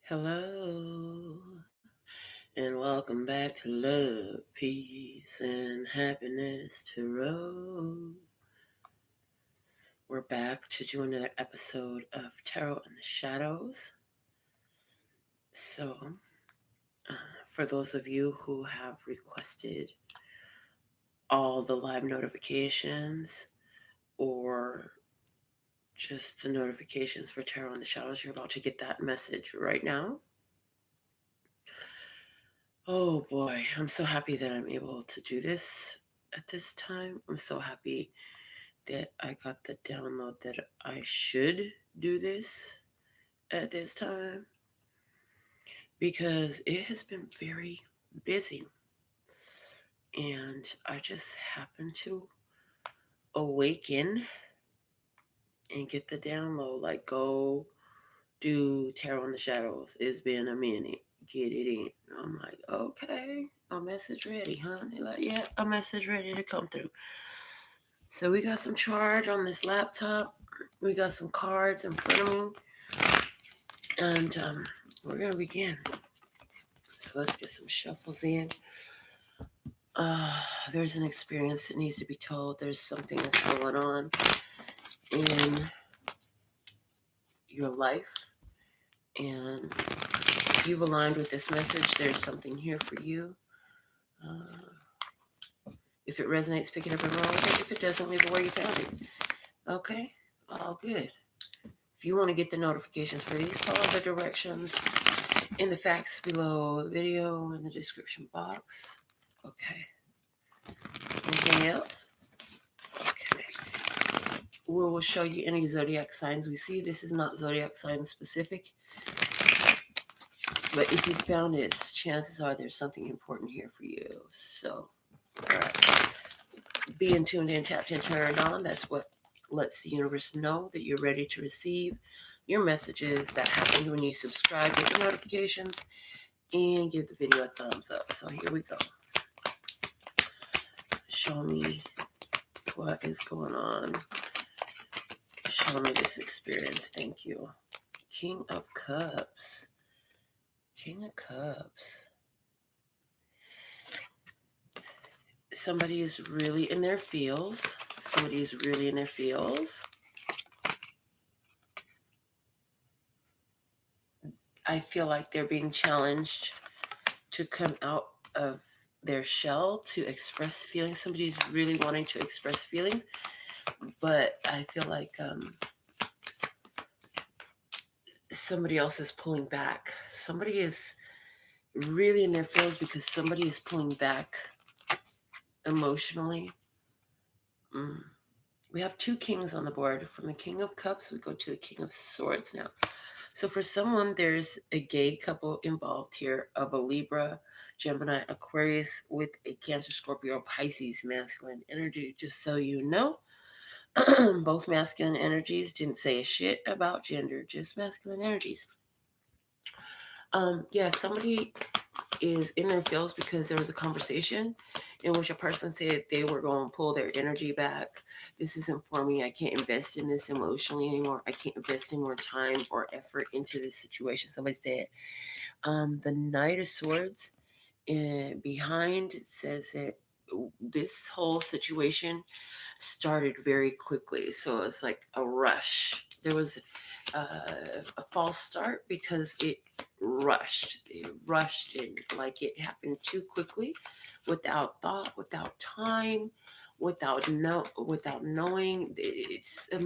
Hello, and welcome back to Love, Peace, and Happiness Tarot. We're back to do another episode of Tarot in the Shadows. So, for those of you who have requested all the live notifications or just the notifications for Tarot in the Shadows, you're about to get that message right now. Oh boy, I'm so happy that I'm able to do this at this time. I'm so happy that I got the download that I should do this at this time because it has been very busy. And I just happened to awaken and get the download, like, go do Tarot in the Shadows. It's been a minute. Get it in. I'm like, okay, a message ready, huh? They're like, yeah, a message ready to come through. So we got some charge on this laptop. We got some cards in front of me. And we're going to begin. So let's get some shuffles in. There's an experience that needs to be told. There's something that's going on in your life. And if you've aligned with this message, there's something here for you. If it resonates, pick it up and run with it. If it doesn't, leave it where you found it. Okay? All good. If you want to get the notifications for these, follow the directions in the facts below the video in the description box. Okay. Anything else? Okay. We will show you any zodiac signs we see. This is not zodiac sign specific. But if you found it, chances are there's something important here for you. So, all right. Being tuned in, tapped in, turned on. That's what lets the universe know that you're ready to receive your messages. That happens when you subscribe, get the notifications, and give the video a thumbs up. So here we go. Show me what is going on. Show me this experience. Thank you. King of Cups. King of Cups. Somebody is really in their feels. Somebody is really in their feels. I feel like they're being challenged to come out of their shell to express feelings. Somebody's really wanting to express feelings, but I feel like somebody else is pulling back. Somebody is really in their feels because somebody is pulling back emotionally. We have two kings on the board. From the King of Cups, we go to the King of Swords now. So for someone, there's a gay couple involved here of a Libra, Gemini, Aquarius with a Cancer, Scorpio, Pisces masculine energy. Just so you know, both masculine energies didn't say a shit about gender, just masculine energies. Somebody is in their feels because there was a conversation in which a person said they were going to pull their energy back. This isn't for me. I can't invest in this emotionally anymore. I can't invest in more time or effort into this situation. Somebody said the Knight of Swords behind says that this whole situation started very quickly. So it's like a rush. There was a false start because it rushed. It rushed and like it happened too quickly, without thought, without time, without knowing. It's a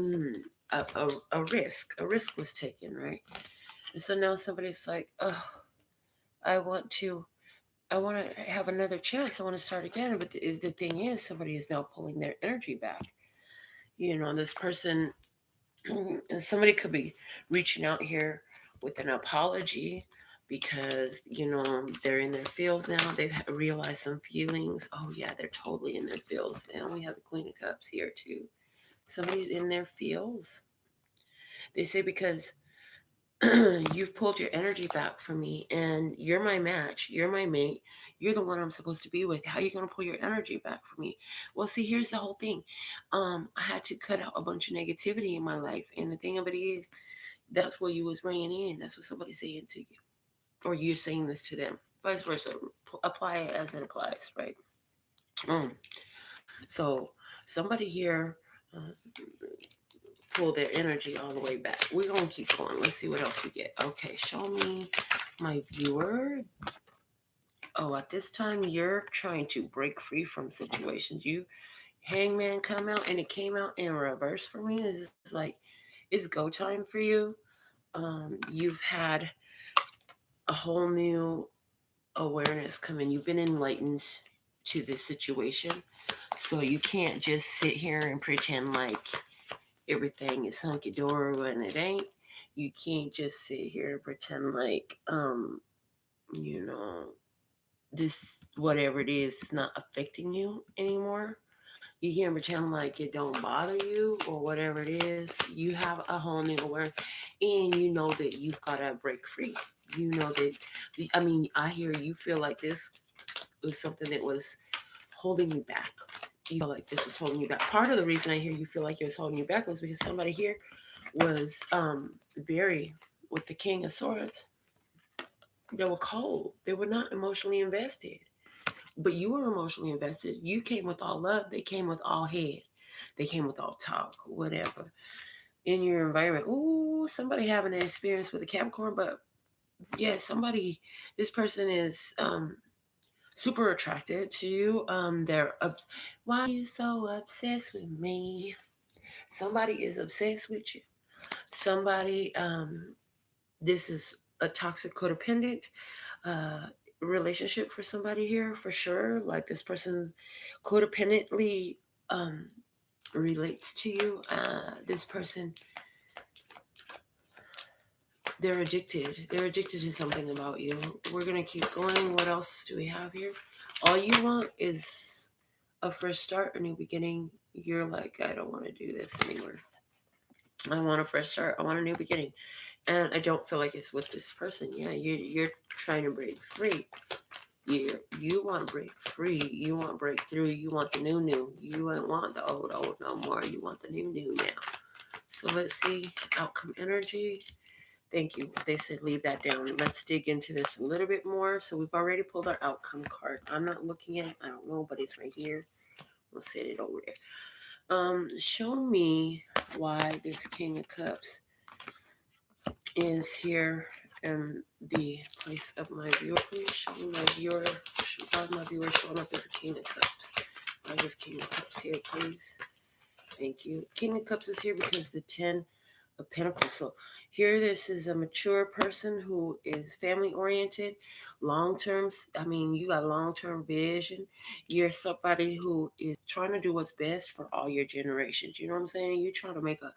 risk. A risk was taken, right? And so now somebody's like, oh, I want to have another chance. I want to start again. But the thing is, somebody is now pulling their energy back. You know, this person, somebody could be reaching out here with an apology because, you know, they're in their feels now. They've realized some feelings. Oh, yeah, they're totally in their feels. And we have the Queen of Cups here, too. Somebody's in their feels. They say because you've pulled your energy back from me and you're my match. You're my mate. You're the one I'm supposed to be with. How are you going to pull your energy back from me? Well, see, here's the whole thing. I had to cut out a bunch of negativity in my life. And the thing of it is, that's what you was bringing in. That's what somebody's saying to you. or you're saying this to them. Vice versa. Apply it as it applies, right? So somebody here pull their energy all the way back. We're going to keep going. Let's see what else we get. Okay, show me my viewer. Oh, at this time, you're trying to break free from situations. You Hangman come out, and it came out in reverse for me. It's like, it's go time for you. You've had a whole new awareness come in. You've been enlightened to this situation. So you can't just sit here and pretend like everything is hunky-dory when it ain't. You can't just sit here and pretend like, you know, this, whatever it is not affecting you anymore. You can't pretend like it don't bother you or whatever it is. You have a whole new awareness, and you know that you've got to break free. You know that, I mean, I hear you feel like this was something that was holding you back. You feel like this was holding you back. Part of the reason I hear you feel like it was holding you back was because somebody here was very, with the King of Swords, they were cold. They were not emotionally invested. But you were emotionally invested. You came with all love. They came with all head. They came with all talk, whatever. In your environment, ooh, somebody having an experience with a Capricorn, but yeah, somebody, this person is super attracted to you. Why are you so obsessed with me? Somebody is obsessed with you. Somebody, this is a toxic codependent uh, relationship for somebody here for sure. Like this person codependently relates to you. This person, they're addicted. They're addicted to something about you. We're gonna keep going. What else do we have here? All you want is a fresh start, a new beginning. You're like, I don't want to do this anymore. I want a fresh start. I want a new beginning. And I don't feel like it's with this person. Yeah, you're trying to break free. You want to break free. You want breakthrough. You want the new. You don't want the old no more. You want the new now. So let's see. Outcome energy. Thank you. They said leave that down. Let's dig into this a little bit more. So we've already pulled our outcome card. I'm not looking at it. I don't know, but it's right here. We'll set it over there. Show me why this King of Cups is here in the place of my viewer. Please show me my viewer. Why my viewer showing up as a King of Cups? Why is this King of Cups here, please? Thank you. King of Cups is here because the 10 of Pentacles. So here, this is a mature person who is family oriented, long term. I mean, you got long term vision. You're somebody who is trying to do what's best for all your generations. You know what I'm saying? You're trying to make a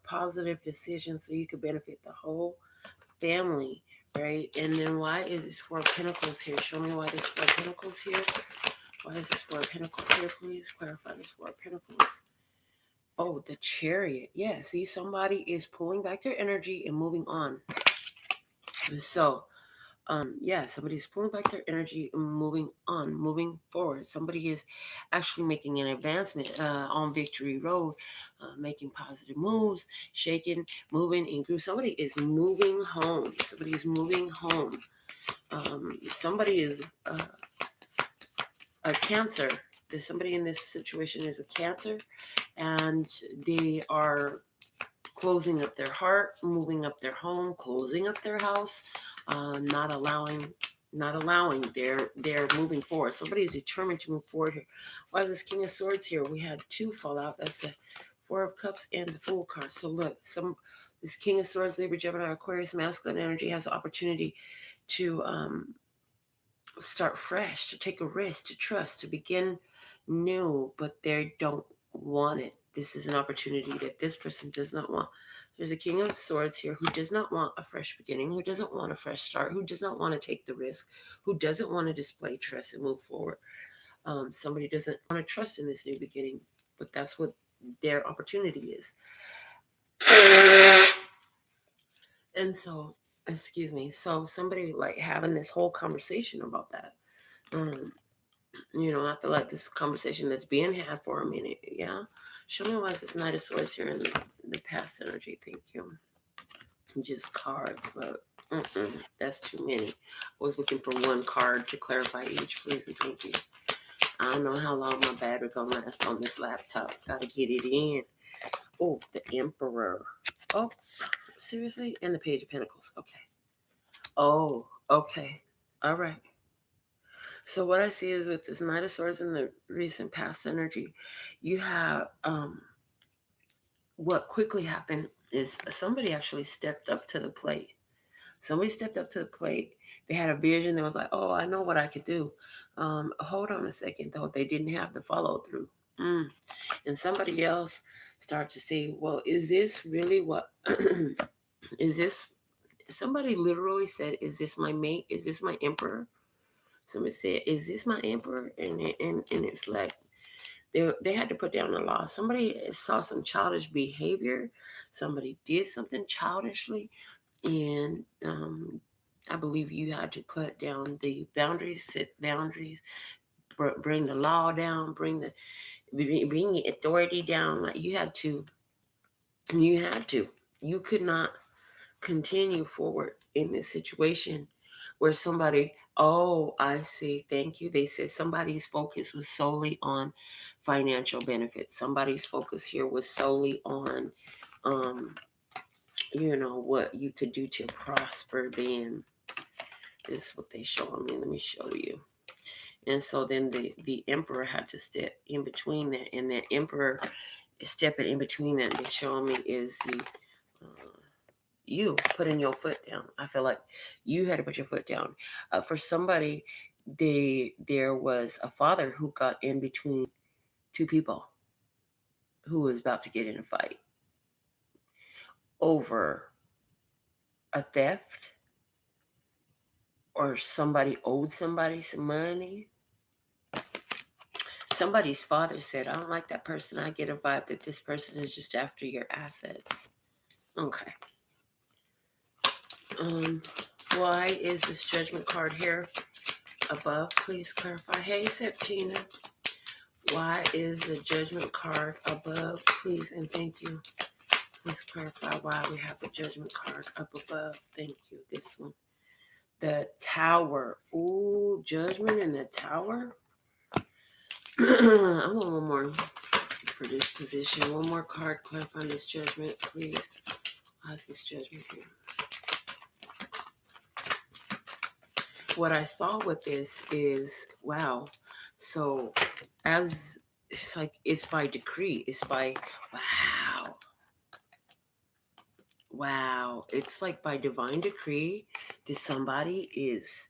positive decision so you could benefit the whole family, right? And then why is this Four of Pentacles here? Show me why this Four of Pentacles here. Why is this Four of Pentacles here, please? Clarify this Four of Pentacles. Oh, the Chariot. Yeah, see, somebody is pulling back their energy and moving on. So, yeah, somebody's pulling back their energy and moving on, moving forward. Somebody is actually making an advancement on Victory Road, making positive moves, shaking, moving, and groove. Somebody is moving home. Somebody is moving home. Somebody is a Cancer. There's somebody in this situation is a Cancer, and they are closing up their heart, moving up their home, closing up their house, not allowing. They're moving forward. Somebody is determined to move forward here. Why is this King of Swords here? We had two fall out. That's the Four of Cups and the Fool card. So look, this King of Swords, Libra, Gemini, Aquarius, masculine energy has the opportunity to start fresh, to take a risk, to trust, to begin new, but they don't want it. This is an opportunity that this person does not want. There's a King of Swords here who does not want a fresh beginning, who doesn't want a fresh start, who does not want to take the risk, who doesn't want to display trust and move forward. Somebody doesn't want to trust in this new beginning, but that's what their opportunity is. And so, excuse me, so somebody like having this whole conversation about that. I feel like this conversation that's being had for a minute. Yeah. Show me why is this Knight of Swords here in the past energy. Thank you. Just cards, look. That's too many. I was looking for one card to clarify each, please and thank you. I don't know how long my battery gonna last on this laptop. Gotta get it in. Oh, the Emperor. Oh, seriously? And the Page of Pentacles. Okay. Oh, okay. All right. So what I see is with this Knight of Swords and the recent past energy, you have what quickly happened is somebody actually stepped up to the plate. Somebody stepped up to the plate. They had a vision. They was like, oh, I know what I could do. Hold on a second, though. They didn't have the follow through. And somebody else started to say, well, is this really what, is this, somebody literally said, is this my mate? Is this my emperor? Somebody said, is this my emperor? And it's like, they had to put down the law. Somebody saw some childish behavior. Somebody did something childishly. And I believe you had to put down the boundaries, set boundaries, bring the law down, bring the authority down. Like you had to. You could not continue forward in this situation where somebody, oh, I see, thank you. They said somebody's focus was solely on financial benefits. Somebody's focus here was solely on, what you could do to prosper them. This is what they show me. Let me show you. And so then the emperor had to step in between that, and that emperor stepping in between that, they show me is the you putting your foot down. I feel like you had to put your foot down. For somebody, there was a father who got in between two people who was about to get in a fight over a theft, or somebody owed somebody some money. Somebody's father said, I don't like that person. I get a vibe that this person is just after your assets. Okay. Why is this judgment card here above? Please clarify. Hey, Septina. Why is the judgment card above? Please and thank you. Please clarify why we have the judgment card up above. Thank you. This one. The Tower. Ooh, judgment in the Tower. I want one more for this position. One more card clarifying this judgment, please. Why is this judgment here? What I saw with this is, wow. So as it's like, it's by decree. It's by, wow. It's like by divine decree that somebody is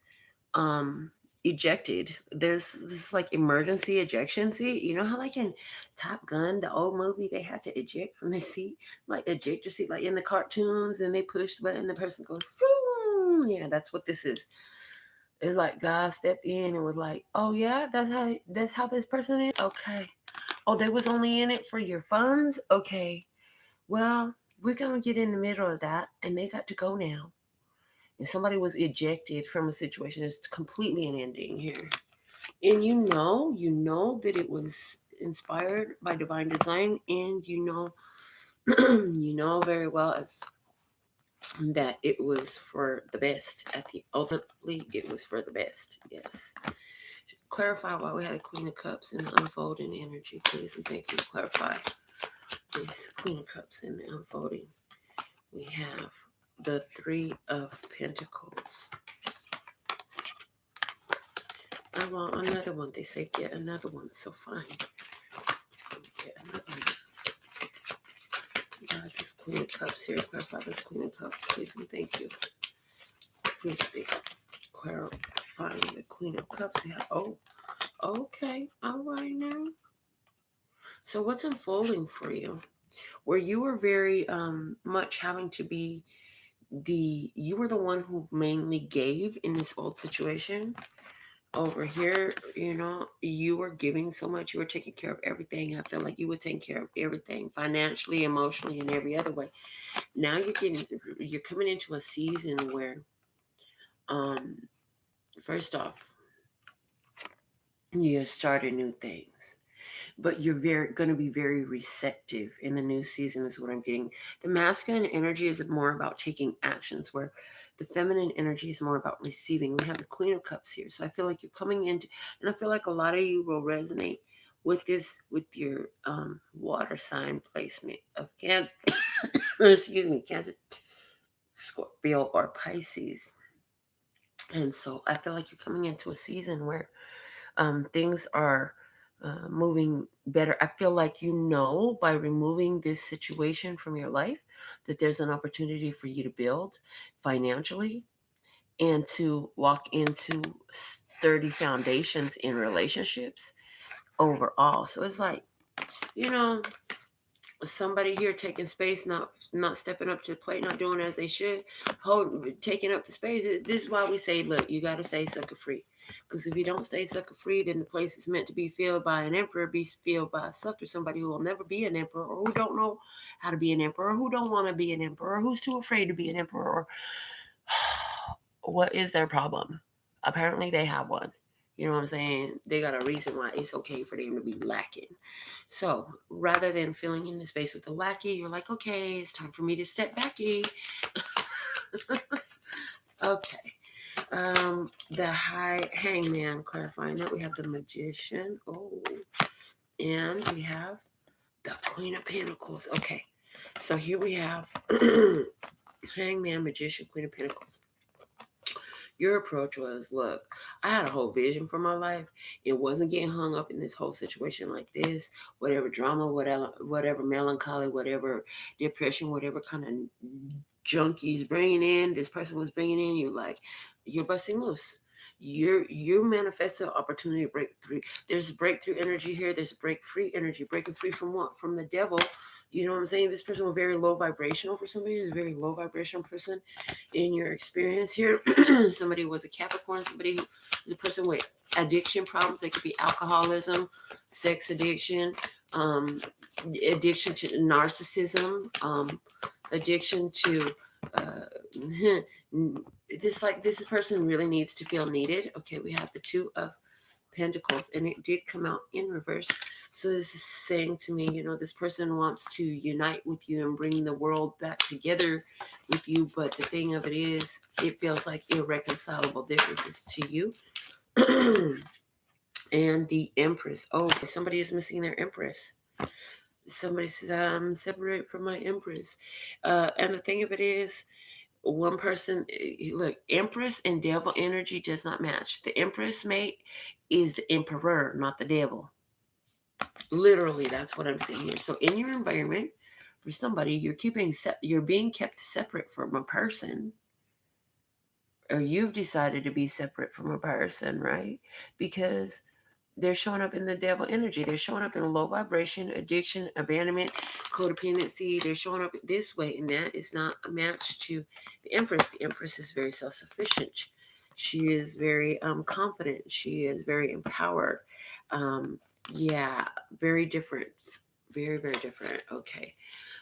ejected. There's this like emergency ejection seat. You know how like in Top Gun, the old movie, they had to eject from the seat, like eject your seat, like in the cartoons, and they push the button, the person goes, Phoom! Yeah, that's what this is. It's like God stepped in and was like, oh yeah, that's how this person is. Okay. Oh, they was only in it for your funds. Okay. Well, we're gonna get in the middle of that, and they got to go now. And somebody was ejected from a situation. It's completely an ending here. And you know that it was inspired by divine design, and you know very well as that it was for the best. Ultimately, it was for the best. Yes. Clarify why we had a Queen of Cups in the unfolding energy, please, and thank you. Clarify this Queen of Cups in the unfolding. We have the Three of Pentacles. I want another one. They say get another one. So fine. Get another one. God, this Queen of Cups here. Clarify this Queen of Cups, please, and thank you. Please be clarifying the Queen of Cups here. Oh, okay. All right now. So what's unfolding for you? Where you were very much having to be you were the one who mainly gave in this old situation. Over here, you were giving so much. You were taking care of everything. I feel like you were taking care of everything financially, emotionally, and every other way. Now you're coming into a season where, first off, you started new things. but you're going to be very receptive in the new season is what I'm getting. The masculine energy is more about taking actions, where the feminine energy is more about receiving. We have the Queen of Cups here. So I feel like you're coming into, and I feel like a lot of you will resonate with this, with your water sign placement of Cancer, excuse me, Cancer, Scorpio, or Pisces. And so I feel like you're coming into a season where things are moving better. I feel like by removing this situation from your life that there's an opportunity for you to build financially and to walk into sturdy foundations in relationships overall. So it's like, you know, somebody here taking space, not stepping up to the plate, not doing as they should, taking up the space. This is why we say, look, you got to stay sucker free. Because if you don't stay sucker free, then the place is meant to be filled by an emperor, be filled by a sucker, somebody who will never be an emperor, or who don't know how to be an emperor, or who don't want to be an emperor, or who's too afraid to be an emperor, or what is their problem? Apparently they have one. You know what I'm saying? They got a reason why it's okay for them to be lacking. So rather than filling in the space with the lackey, you're like, okay, it's time for me to step backy. Okay. The high hangman, clarifying that we have the magician. Oh, and we have the Queen of Pentacles. Okay. So here we have hangman, magician, Queen of Pentacles. Your approach was, look, I had a whole vision for my life. It wasn't getting hung up in this whole situation like this, whatever drama, whatever melancholy, whatever depression, whatever kind of junkies bringing in, this person was bringing in, you're busting loose. You're manifesting opportunity to break through. There's breakthrough energy here. There's break free energy. Breaking free from what? From the devil. You know what I'm saying? This person was very low vibrational. For somebody who's a very low vibrational person in your experience here, somebody was a Capricorn, somebody who is a person with addiction problems. They could be alcoholism, sex addiction, addiction to narcissism, addiction to this person really needs to feel needed. Okay, we have the Two of Pentacles, and it did come out in reverse. So this is saying to me, this person wants to unite with you and bring the world back together with you. But the thing of it is, it feels like irreconcilable differences to you. And the Empress. Oh, somebody is missing their Empress. Somebody says, I'm separate from my Empress. And the thing of it is, one person, look, Empress and devil energy does not match. The Empress mate is the emperor, not the devil. Literally, that's what I'm saying here. So in your environment, for somebody, you're being kept separate from a person, or you've decided to be separate from a person, right? Because they're showing up in the devil energy. They're showing up in low vibration, addiction, abandonment, codependency. They're showing up this way, and that is not a match to the Empress. The Empress is very self-sufficient. She is very confident. She is very empowered. Yeah, very different. Very, very different. Okay,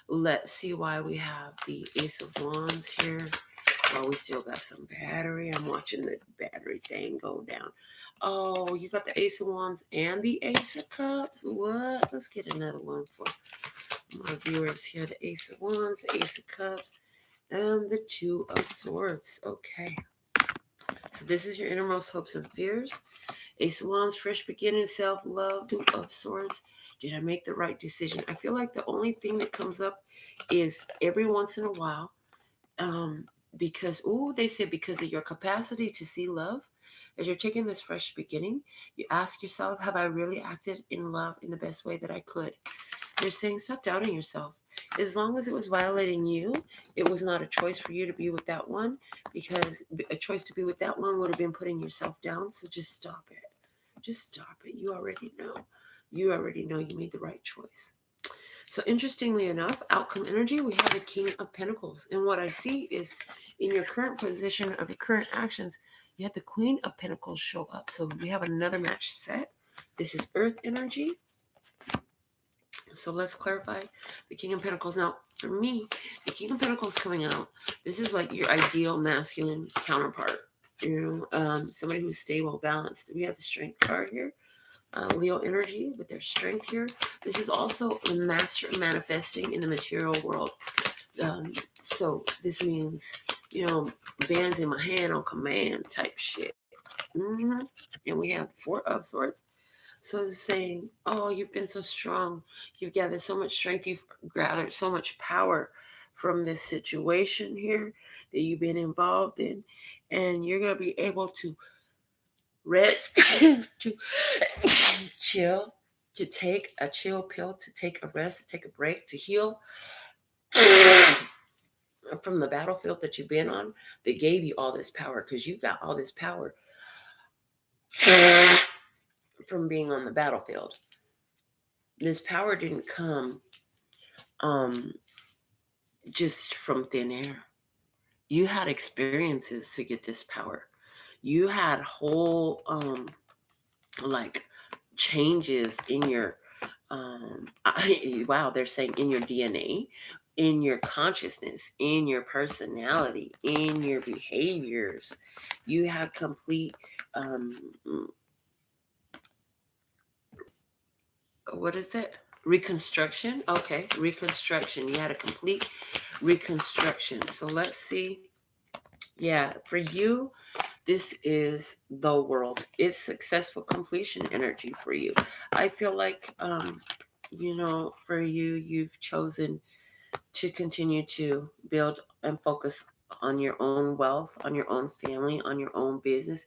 let's see why we have the Ace of Wands here. Well, we still got some battery. I'm watching the battery thing go down. Oh, you got the Ace of Wands and the Ace of Cups. What? Let's get another one for my viewers here. The Ace of Wands, the Ace of Cups, and the Two of Swords. Okay. So this is your innermost hopes and fears. Ace of Wands, fresh beginning, self-love. Two of Swords. Did I make the right decision? I feel like the only thing that comes up is every once in a while, because they said because of your capacity to see love, as you're taking this fresh beginning, you ask yourself, have I really acted in love in the best way that I could? They're saying, stop doubting yourself. As long as it was violating you, it was not a choice for you to be with that one, because a choice to be with that one would have been putting yourself down. So just stop it. Just stop it. You already know. You already know you made the right choice. So interestingly enough, outcome energy, we have the King of Pentacles. And what I see is in your current position of your current actions, you have the Queen of Pentacles show up. So we have another match set. This is Earth energy. So let's clarify the King of Pentacles. Now, for me, the King of Pentacles coming out, this is like your ideal masculine counterpart. Somebody who's stable, balanced. We have the Strength card here. Leo energy with their strength here. This is also a master manifesting in the material world. So this means, bands in my hand on command type shit. Mm-hmm. And we have 4 of Swords. So it's saying, oh, you've been so strong. You've gathered so much strength. You've gathered so much power from this situation here that you've been involved in. And you're going to be able to rest, to chill, to take a chill pill, to take a rest, to take a break, to heal from the battlefield that you've been on. That gave you all this power, because you got all this power from being on the battlefield. This power didn't come just from thin air. You had experiences to get this power. You had whole like changes in your wow, they're saying in your DNA, in your consciousness, in your personality, in your behaviors. You had complete what is it? Reconstruction. Okay, reconstruction. You had a complete reconstruction. So let's see. Yeah, for you, this is the world. It's successful completion energy for you. I feel like, for you, you've chosen to continue to build and focus on your own wealth, on your own family, on your own business.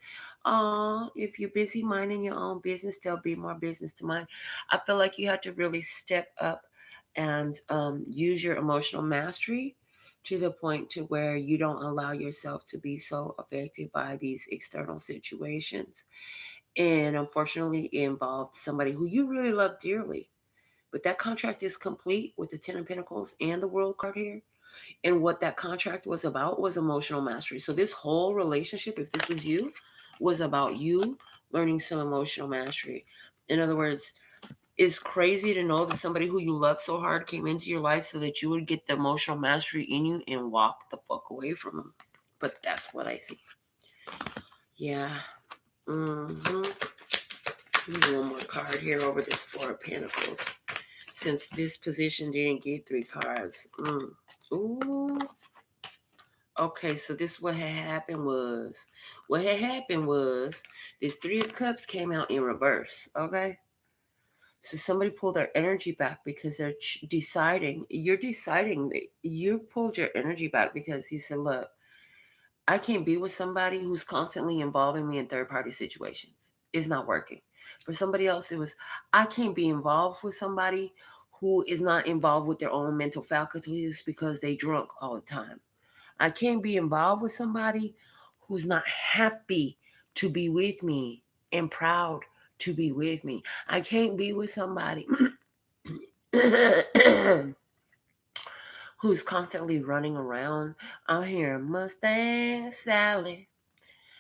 If you're busy minding your own business, there'll be more business to mind. I feel like you have to really step up and use your emotional mastery to the point to where you don't allow yourself to be so affected by these external situations. And unfortunately, it involved somebody who you really love dearly. But that contract is complete with the 10 of Pentacles and the World card here. And what that contract was about was emotional mastery. So this whole relationship, if this was you, was about you learning some emotional mastery. In other words, it's crazy to know that somebody who you love so hard came into your life so that you would get the emotional mastery in you and walk the fuck away from them. But that's what I see. Yeah. Mm-hmm. One more card here over this 4 of Pentacles. Since this position didn't get 3 cards. Ooh. Okay, so this what had happened was this 3 of Cups came out in reverse. Okay. So somebody pulled their energy back because they're deciding. You pulled your energy back because you said, look, I can't be with somebody who's constantly involving me in third-party situations. It's not working. For somebody else, it was, I can't be involved with somebody who is not involved with their own mental faculties because they drunk all the time. I can't be involved with somebody who's not happy to be with me and proud to be with me. I can't be with somebody who's constantly running around. I'm hearing Mustang Sally.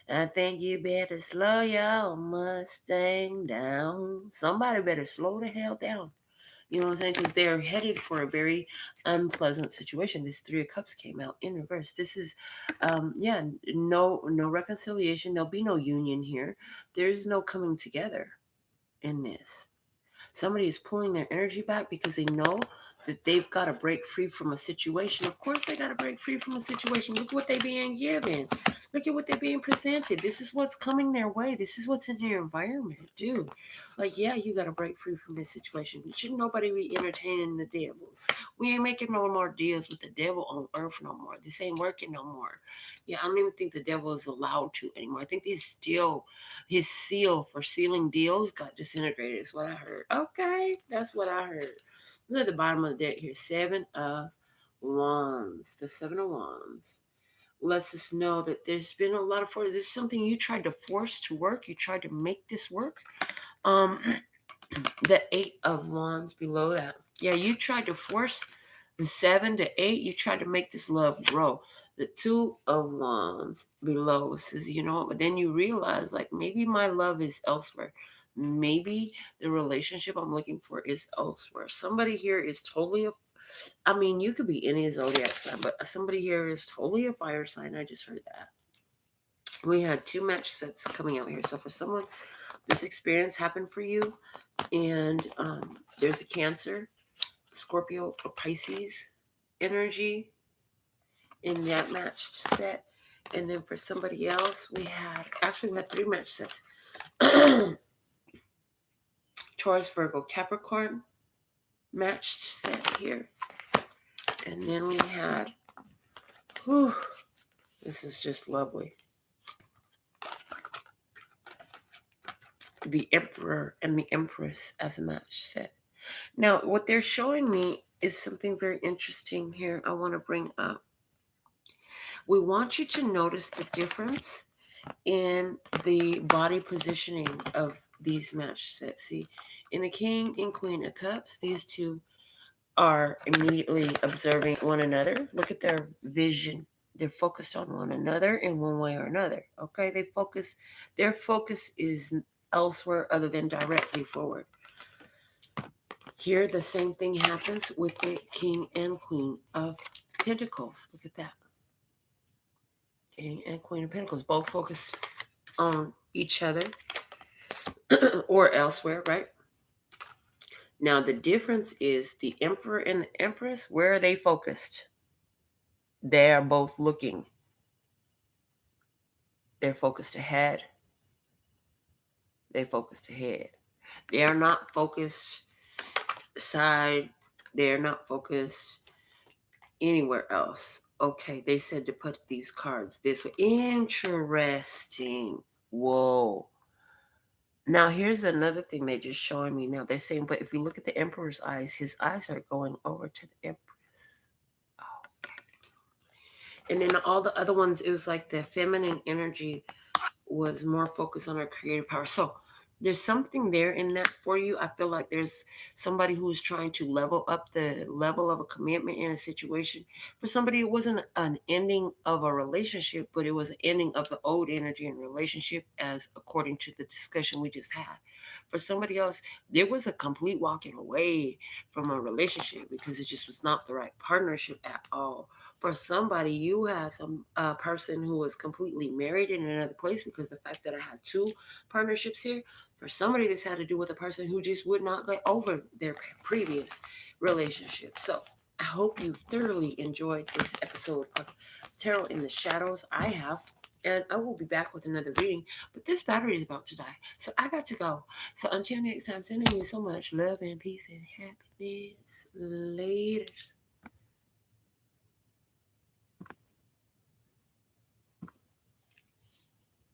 I think you better slow your Mustang down. Somebody better slow the hell down. You know what I'm saying? Because they're headed for a very unpleasant situation. This 3 of Cups came out in reverse. This is, no reconciliation. There'll be no union here. There's no coming together in this. Somebody is pulling their energy back because they know that they've got to break free from a situation. Of course, they got to break free from a situation. Look what they're being given. Look at what they're being presented. This is what's coming their way. This is what's in your environment, dude. Like, yeah, you got to break free from this situation. Shouldn't nobody be entertaining the devils? We ain't making no more deals with the devil on earth no more. This ain't working no more. Yeah, I don't even think the devil is allowed to anymore. I think his seal for sealing deals got disintegrated, is what I heard. Okay, that's what I heard. Look at the bottom of the deck here. 7 of Wands. The 7 of Wands lets us know that there's been a lot of force. This is something you tried to force to work. You tried to make this work. The 8 of Wands below that. Yeah, you tried to force the 7 to 8. You tried to make this love grow. The 2 of Wands below says, you know what? But then you realize, like, maybe my love is elsewhere. Maybe the relationship I'm looking for is elsewhere. Somebody here is totally you could be any zodiac sign, but somebody here is totally a fire sign. I just heard that. We had 2 match sets coming out here. So for someone this experience happened for you, and there's a Cancer, Scorpio, or Pisces energy in that matched set. And then for somebody else, we had 3 match sets. Taurus, Virgo, Capricorn matched set here. And then we had, this is just lovely. The Emperor and the Empress as a match set. Now, what they're showing me is something very interesting here I want to bring up. We want you to notice the difference in the body positioning of these match sets. See, in the King and Queen of Cups, these two are immediately observing one another. Look at their vision. They're focused on one another in one way or another. Okay, their focus is elsewhere other than directly forward. Here, the same thing happens with the King and Queen of Pentacles. Look at that. King and Queen of Pentacles, both focused on each other or elsewhere, right? Now, the difference is the Emperor and the Empress, where are they focused? They are both looking. They're focused ahead. They focused ahead. They are not focused side. They are not focused anywhere else. Okay, they said to put these cards this way. Interesting. Whoa. Now, here's another thing they're just showing me now. They're saying, but if you look at the Emperor's eyes, his eyes are going over to the Empress. Oh, okay. And then all the other ones, it was like the feminine energy was more focused on her creative power. So there's something there in that for you. I feel like there's somebody who's trying to level up the level of a commitment in a situation. For somebody, it wasn't an ending of a relationship, but it was an ending of the old energy in relationship, as according to the discussion we just had. For somebody else, there was a complete walking away from a relationship because it just was not the right partnership at all. For somebody, you had a person who was completely married in another place, because the fact that I had 2 partnerships here, for somebody, this had to do with a person who just would not get over their previous relationship. So I hope you thoroughly enjoyed this episode of Tarot in the Shadows. I have, and I will be back with another reading, but this battery is about to die, so I got to go. So until next time, sending you so much love and peace and happiness. Laters.